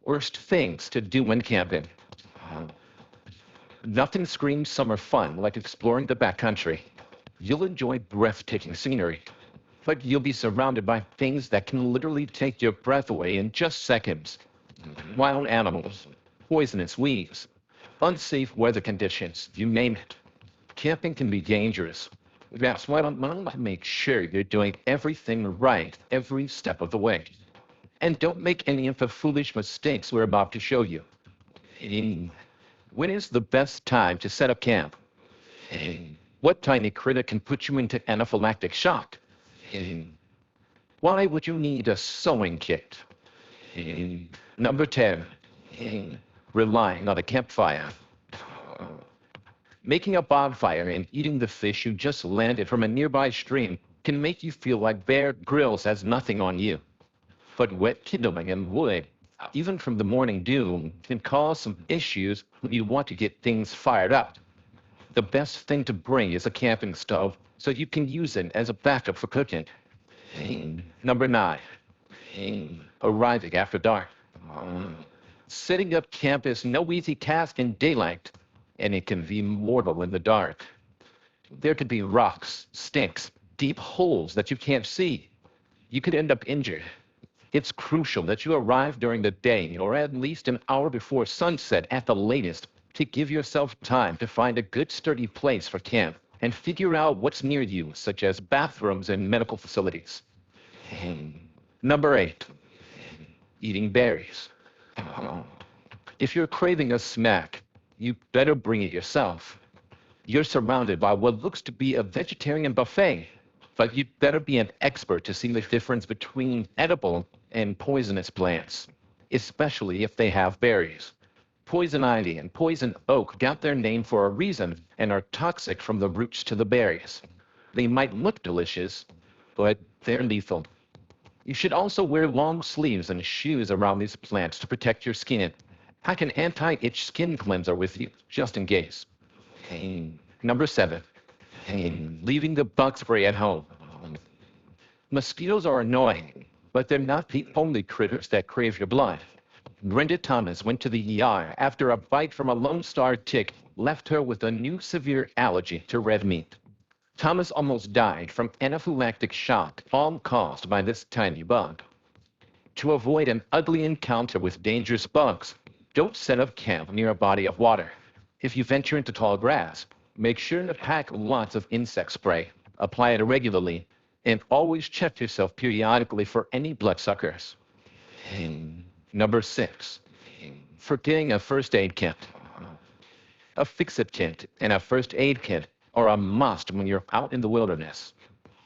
Worst things to do when camping. Nothing screams summer fun like exploring the backcountry. You'll enjoy breathtaking scenery, but you'll be surrounded by things that can literally take your breath away in just seconds. Wild animals, poisonous weeds, unsafe weather conditions, you name it. Camping can be dangerous. That's why I want to make sure you're doing everything right every step of the way. And don't make any of the foolish mistakes we're about to show you. When is the best time to set up camp? What tiny critter can put you into anaphylactic shock? Why would you need a sewing kit? Number 10, relying on a campfire. Making a bonfire and eating the fish you just landed from a nearby stream can make you feel like Bear Grylls has nothing on you. But wet kindling and wood, even from the morning dew, can cause some issues when you want to get things fired up. The best thing to bring is a camping stove so you can use it as a backup for cooking. Number 9, arriving after dark. Setting up camp is no easy task in daylight, and it can be mortal in the dark. There could be rocks, sticks, deep holes that you can't see. You could end up injured. It's crucial that you arrive during the day or at least an hour before sunset at the latest to give yourself time to find a good sturdy place for camp and figure out what's near you, such as bathrooms and medical facilities. Number 8, eating berries. If you're craving a snack, you better bring it yourself. You're surrounded by what looks to be a vegetarian buffet, but you'd better be an expert to see the difference between edible and poisonous plants, especially if they have berries. Poison ivy and poison oak got their name for a reason and are toxic from the roots to the berries. They might look delicious, but they're lethal. You should also wear long sleeves and shoes around these plants to protect your skin. Pack an anti-itch skin cleanser with you, just in case. Number 7, leaving the bug spray at home. Mosquitoes are annoying, but they're not the only critters that crave your blood. Brenda Thomas went to the ER after a bite from a Lone Star tick left her with a new severe allergy to red meat. Thomas almost died from anaphylactic shock, all caused by this tiny bug. To avoid an ugly encounter with dangerous bugs, don't set up camp near a body of water. If you venture into tall grass, make sure to pack lots of insect spray, apply it regularly, and always check yourself periodically for any bloodsuckers. Number 6, forgetting a first aid kit. A fix-it kit and a first aid kit are a must when you're out in the wilderness.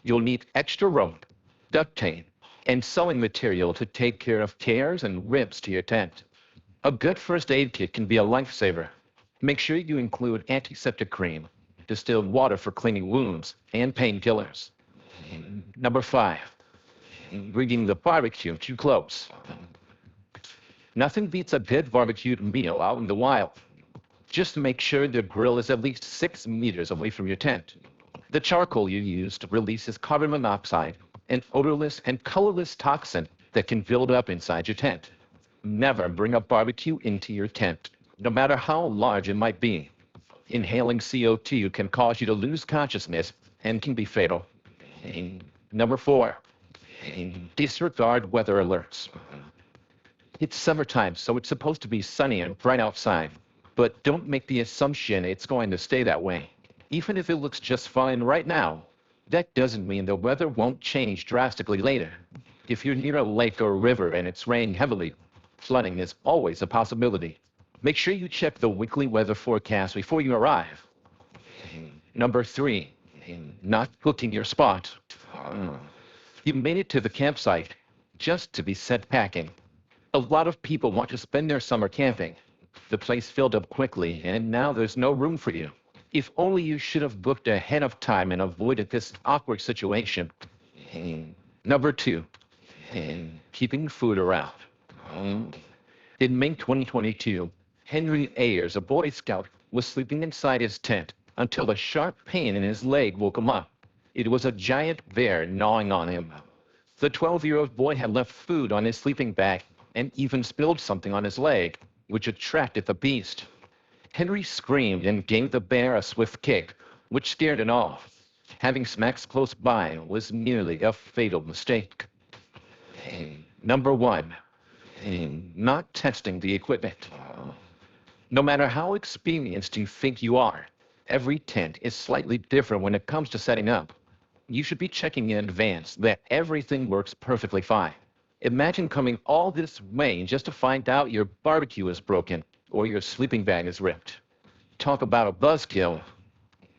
You'll need extra rope, duct tape, and sewing material to take care of tears and rips to your tent. A good first aid kit can be a lifesaver. Make sure you include antiseptic cream, distilled water for cleaning wounds, and painkillers. Number 5, bringing the barbecue too close. Nothing beats a good barbecued meal out in the wild. Just make sure the grill is at least 6 meters away from your tent. The charcoal you used releases carbon monoxide, an odorless and colorless toxin that can build up inside your tent. Never bring a barbecue into your tent, no matter how large it might be. Inhaling CO2 can cause you to lose consciousness and can be fatal. Number 4, disregard weather alerts. It's summertime, so it's supposed to be sunny and bright outside. But don't make the assumption it's going to stay that way. Even if it looks just fine right now, that doesn't mean the weather won't change drastically later. If you're near a lake or river and it's raining heavily, flooding is always a possibility. Make sure you check the weekly weather forecast before you arrive. Number 3, not booking your spot. You made it to the campsite just to be set packing. A lot of people want to spend their summer camping. The place filled up quickly, and now there's no room for you. If only you should have booked ahead of time and avoided this awkward situation. Number 2, keeping food around. In May 2022, Henry Ayers, a Boy Scout, was sleeping inside his tent until a sharp pain in his leg woke him up. It was a giant bear gnawing on him. The 12-year-old boy had left food on his sleeping bag and even spilled something on his leg, which attracted the beast. Henry screamed and gave the bear a swift kick, which scared it off. Having smacks close by was merely a fatal mistake. Number one, not testing the equipment. No matter how experienced you think you are, every tent is slightly different when it comes to setting up. You should be checking in advance that everything works perfectly fine. Imagine coming all this way just to find out your barbecue is broken or your sleeping bag is ripped. Talk about a buzzkill.